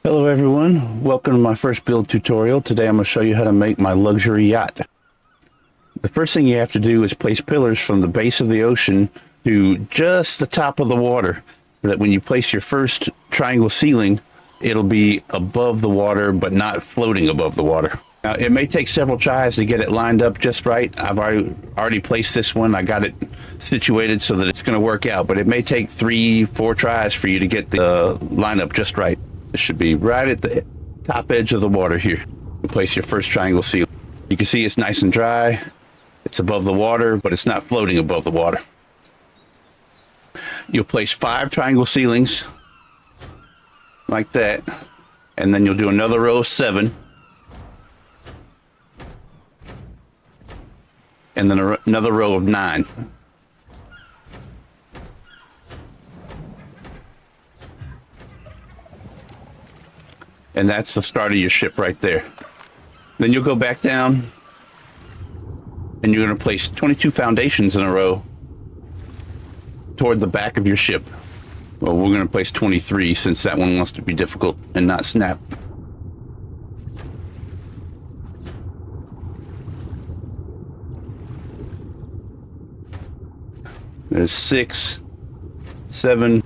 Hello everyone, welcome to my first build tutorial. Today I'm going to show you how to make my luxury yacht. The first thing you have to do is place pillars from the base of the ocean to just the top of the water, so that when you place your first triangle ceiling, it'll be above the water but not floating above the water. Now it may take several tries to get it lined up just right. I've already placed this one. I got it situated so that it's going to work out, but it may take 3-4 tries for you to get the lineup just right. It should be right at the top edge of the water here. Place your first triangle seal. You can see it's nice and dry. It's above the water, but it's not floating above the water. You'll place 5 triangle ceilings like that, and then you'll do another row of 7, and then another row of 9. And that's the start of your ship right there. Then you'll go back down and you're going to place 22 foundations in a row toward the back of your ship. Well, we're going to place 23 since that one wants to be difficult and not snap. There's 6, 7,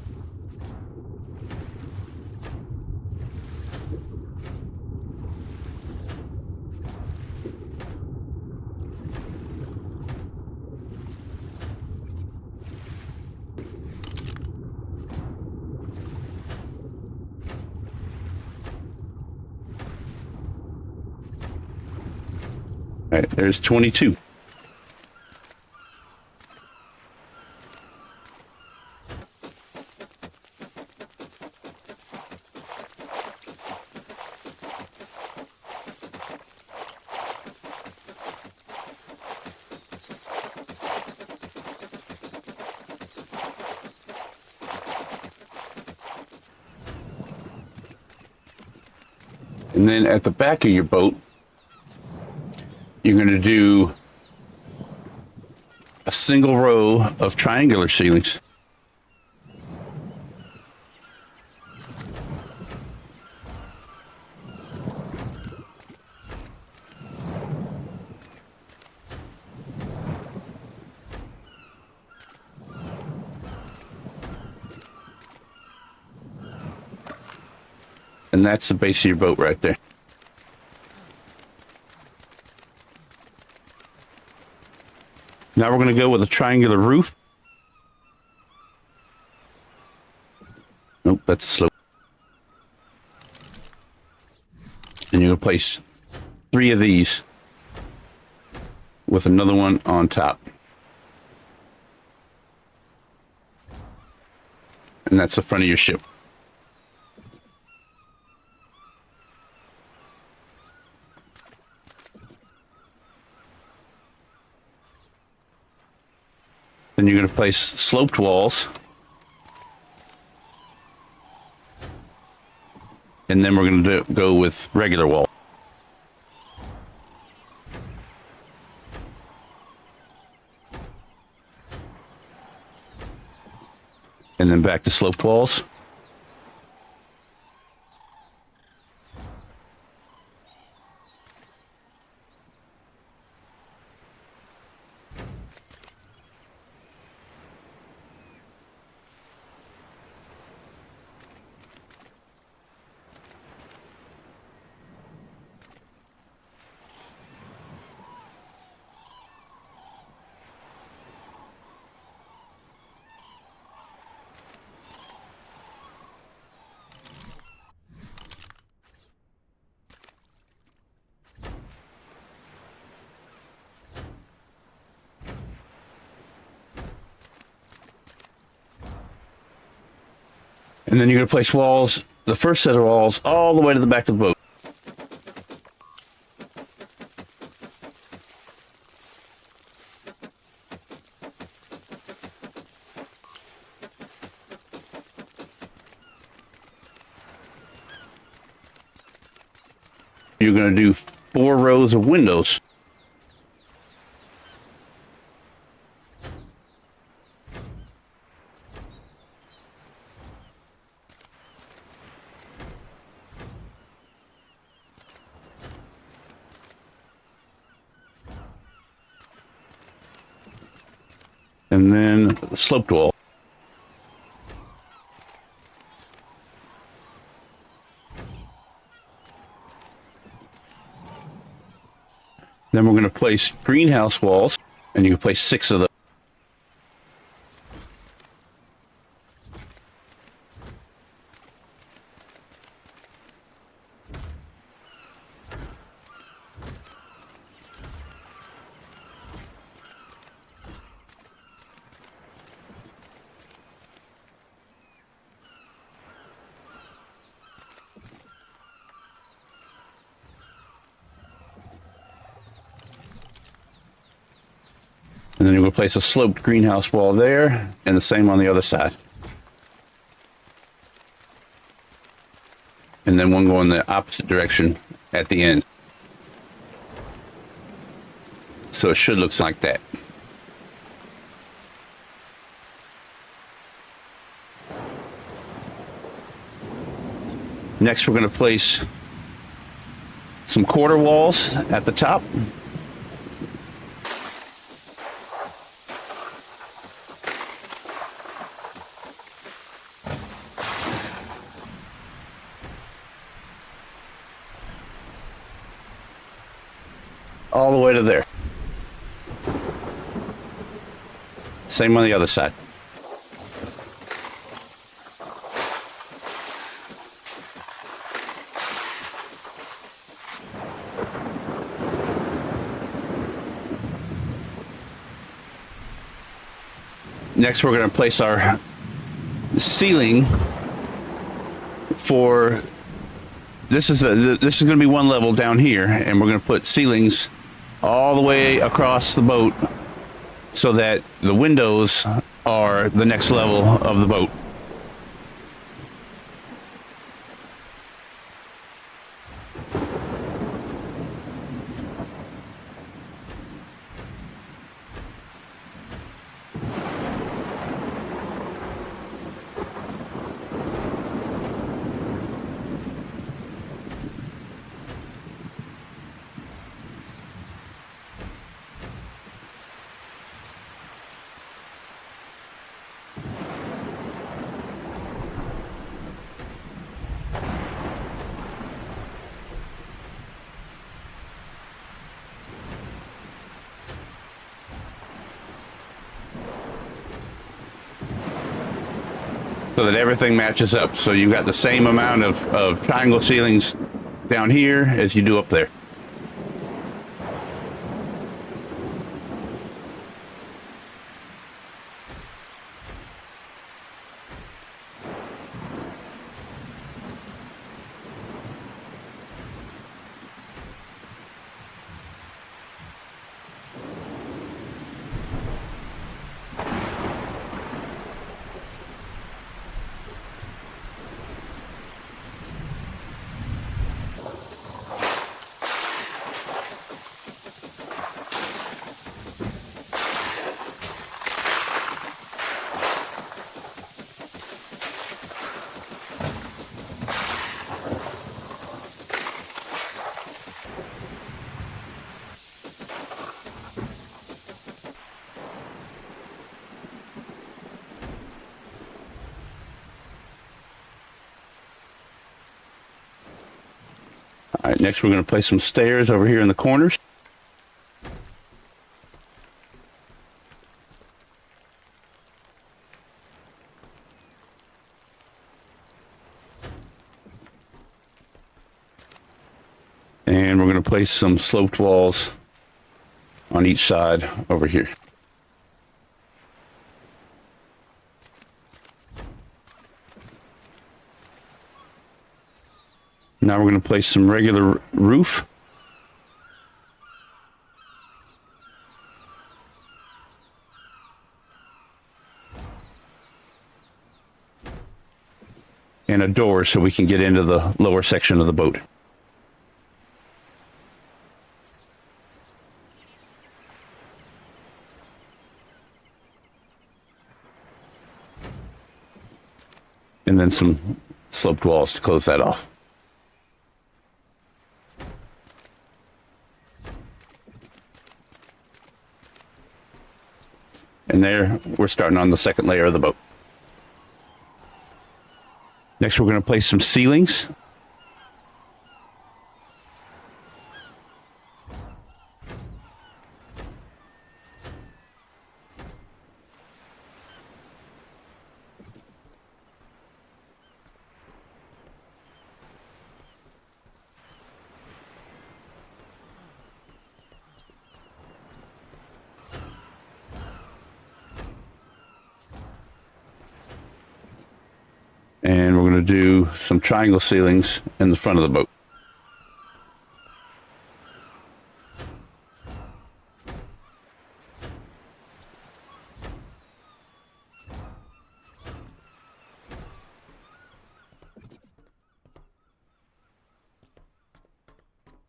all right, there's 22. And then at the back of your boat, you're going to do a single row of triangular ceilings. And that's the base of your boat right there. Now we're going to go with a triangular roof. Nope, that's a slope. And you're going to place 3 of these with another one on top. And that's the front of your ship. Then you're going to place sloped walls. And then we're going to go with regular wall. And then back to sloped walls. And then you're going to place walls, the first set of walls, all the way to the back of the boat. You're going to do 4 rows of windows. and then the sloped wall. Then we're going to place greenhouse walls, and you can place 6 of those. And then you're going to place a sloped greenhouse wall there, and the same on the other side. And then one going the opposite direction at the end. So it should look like that. Next, we're going to place some quarter walls at the top. All the way to there. Same on the other side. Next, we're going to place our ceiling for this is going to be one level down here, and we're going to put ceilings all the way across the boat so that the windows are the next level of the boat. So that everything matches up. So you've got the same amount of triangle ceilings down here as you do up there. All right, next we're going to place some stairs over here in the corners. And we're going to place some sloped walls on each side over here. Now we're going to place some regular roof. And a door so we can get into the lower section of the boat. And then some sloped walls to close that off. And there, we're starting on the second layer of the boat. Next, we're going to place some ceilings. And we're going to do some triangle ceilings in the front of the boat.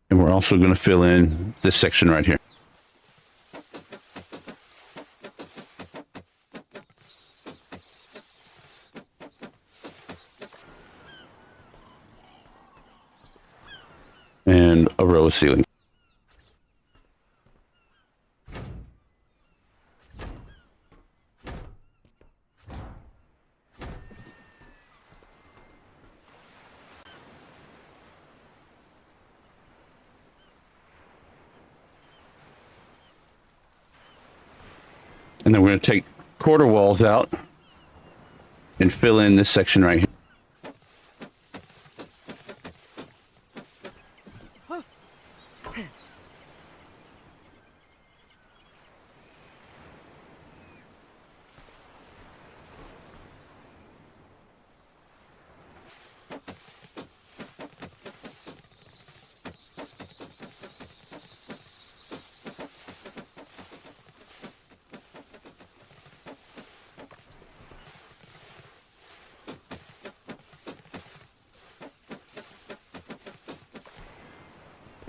And we're also going to fill in this section right here. And a row of ceiling. And then we're going to take quarter walls out and fill in this section right here.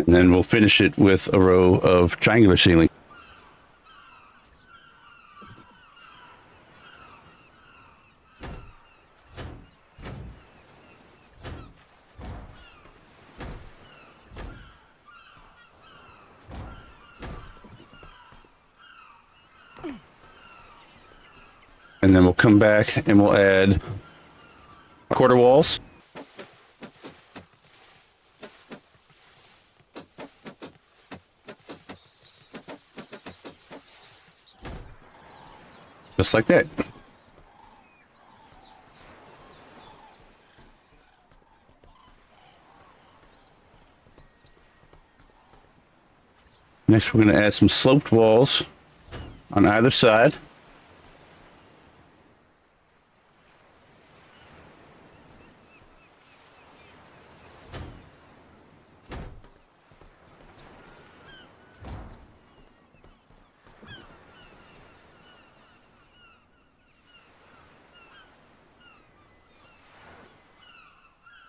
And then we'll finish it with a row of triangular ceiling. And then we'll come back and we'll add quarter walls. Just like that. Next, we're going to add some sloped walls on either side.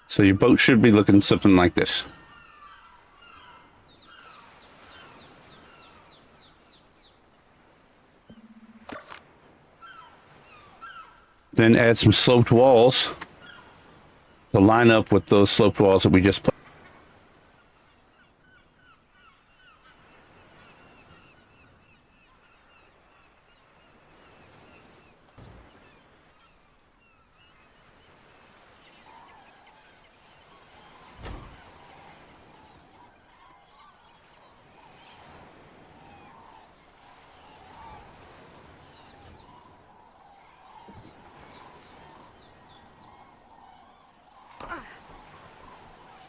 So your boat should be looking something like this. Then add some sloped walls to line up with those sloped walls that we just put.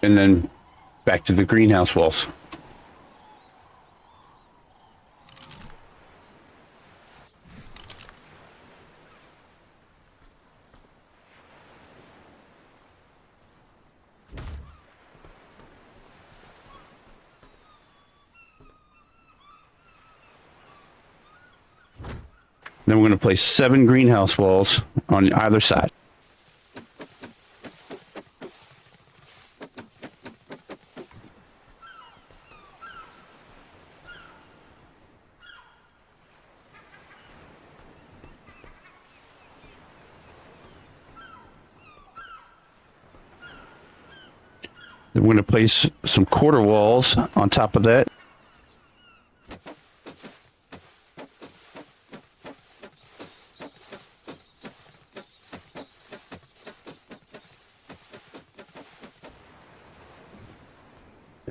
And then back to the greenhouse walls. Then we're going to place 7 greenhouse walls on either side. Then we're going to place some quarter walls on top of that.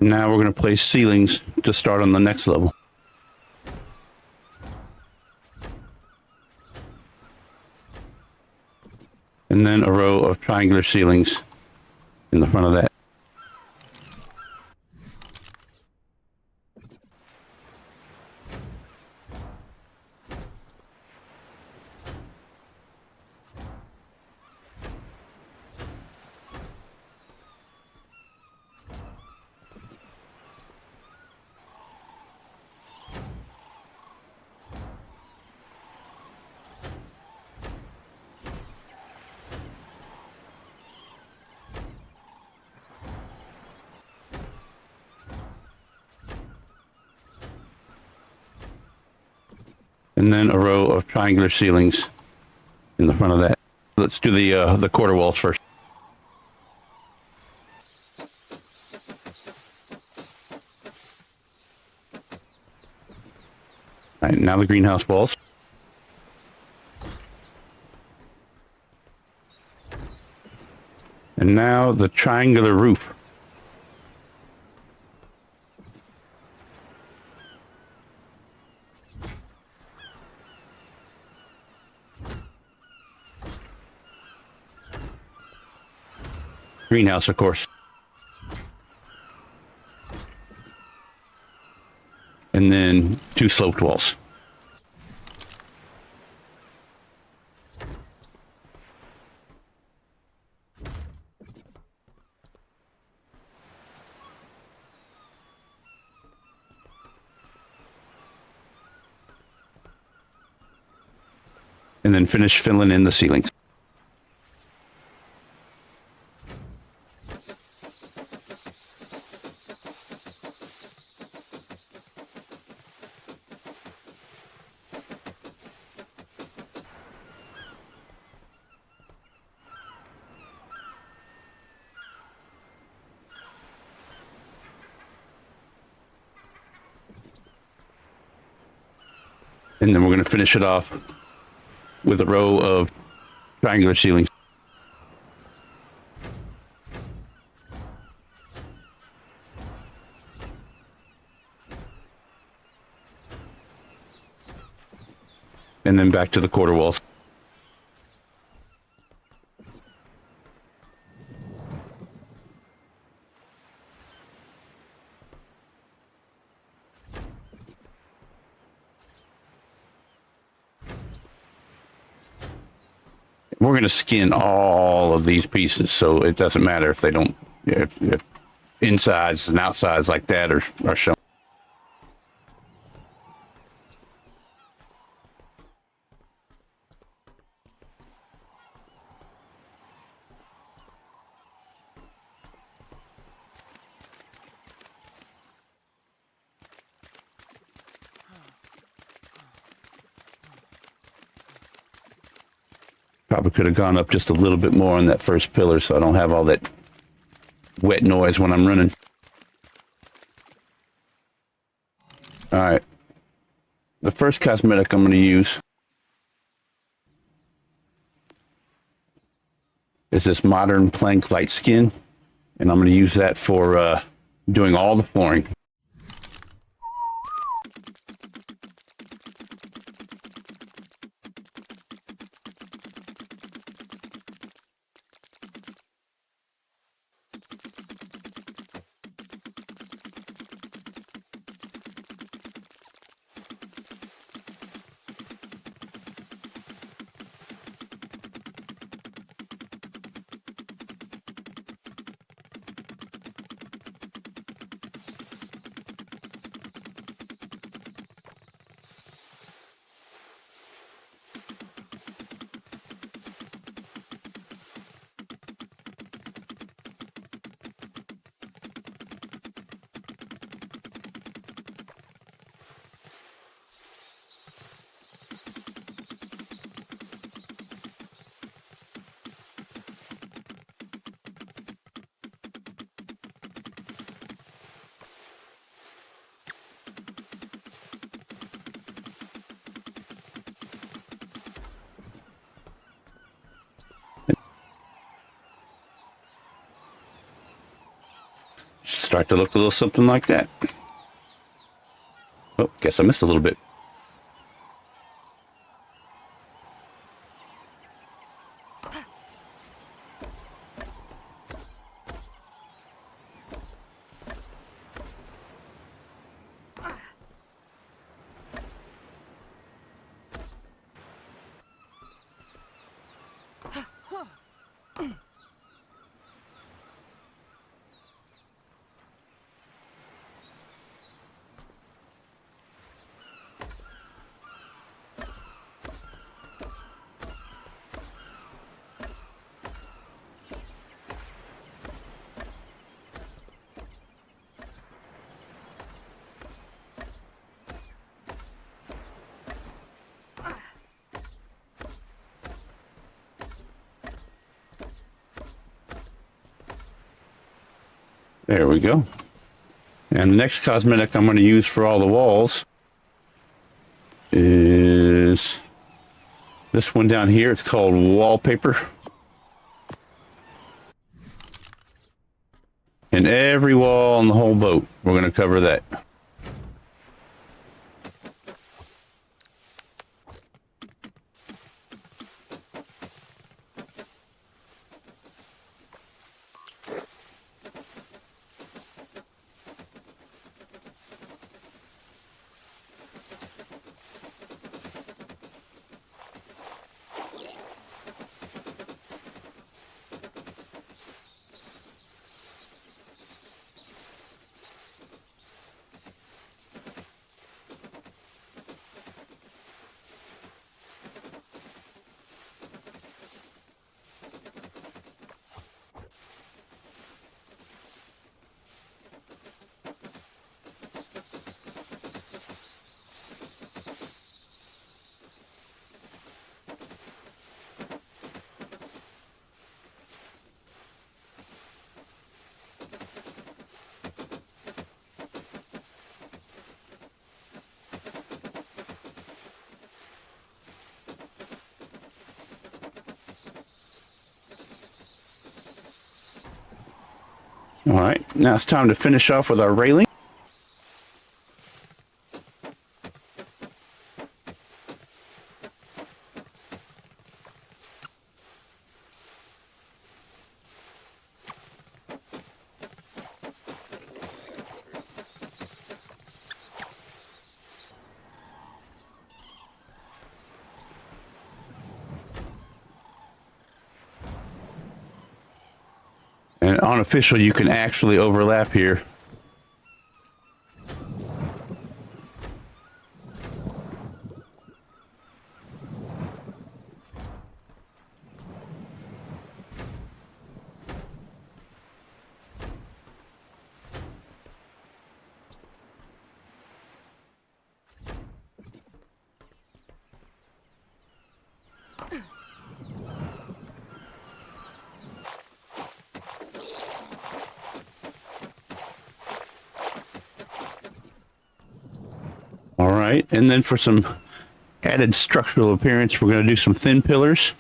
Now we're going to place ceilings to start on the next level. And then a row of triangular ceilings in the front of that. And then a row of triangular ceilings in the front of that. Let's do the quarter walls first. All right, now the greenhouse walls. And now the triangular roof. Greenhouse, of course. And then 2 sloped walls. And then finish filling in the ceilings. And then we're going to finish it off with a row of triangular ceilings. And then back to the quarter walls. We're going to skin all of these pieces, so it doesn't matter if they don't, if insides and outsides like that are shown. Probably could have gone up just a little bit more on that first pillar so I don't have all that wet noise when I'm running. All right. The first cosmetic I'm going to use is this modern plank light skin, and I'm going to use that for doing all the flooring. start to look a little something like that. Oh, guess I missed a little bit. There we go. And the next cosmetic I'm going to use for all the walls is this one down here. It's called wallpaper. And every wall on the whole boat, we're going to cover that. All right, now it's time to finish off with our railing. And unofficial, you can actually overlap here. All right, and then for some added structural appearance, we're going to do some thin pillars.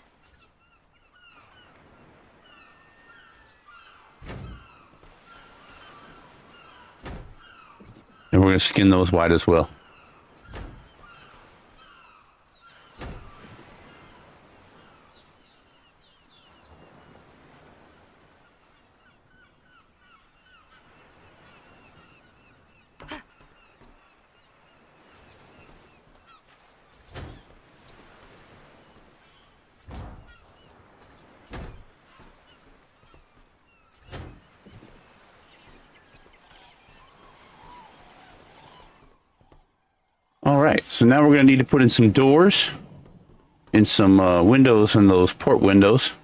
And we're going to skin those white as well. All right, so now we're going to need to put in some doors and some windows in those port windows.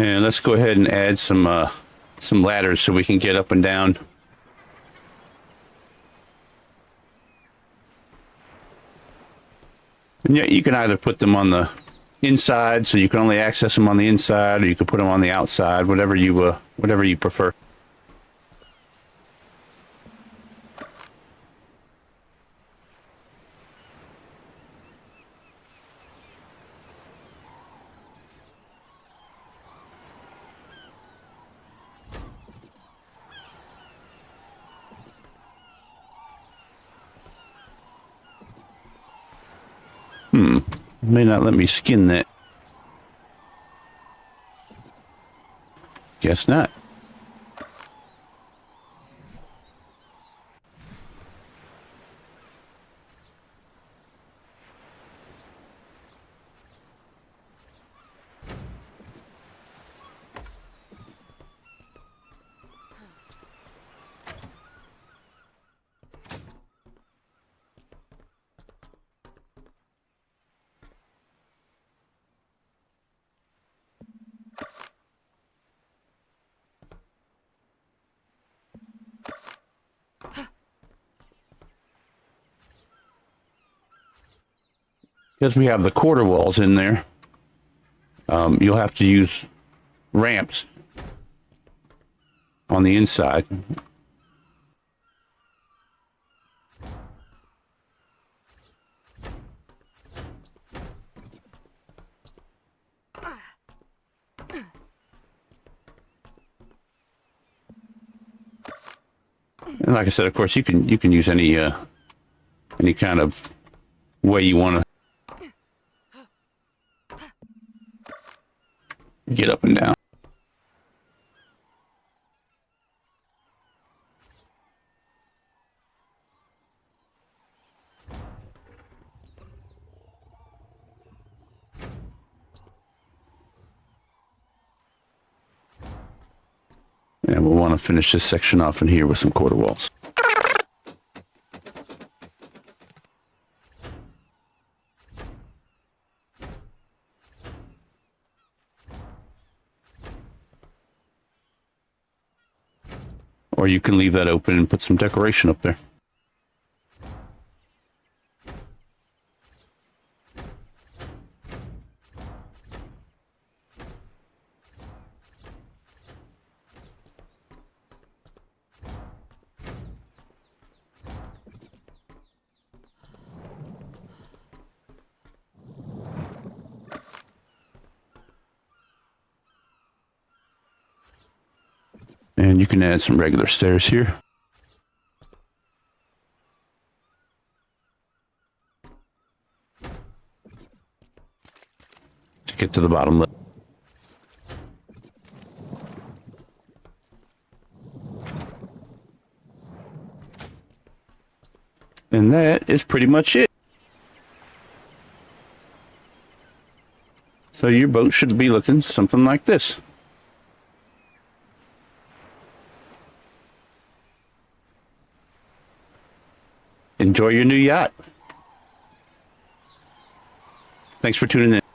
And let's go ahead and add some ladders so we can get up and down. And yeah, you can either put them on the inside, so you can only access them on the inside, or you can put them on the outside, whatever you prefer. May not let me skin that. Guess not. Because we have the quarter walls in there, you'll have to use ramps on the inside. And like I said, of course, you can use any kind of way you want to get up and down. And we'll want to finish this section off in here with some quarter walls. Or you can leave that open and put some decoration up there. And you can add some regular stairs here. To get to the bottom level. And that is pretty much it. So your boat should be looking something like this. Enjoy your new yacht. Thanks for tuning in.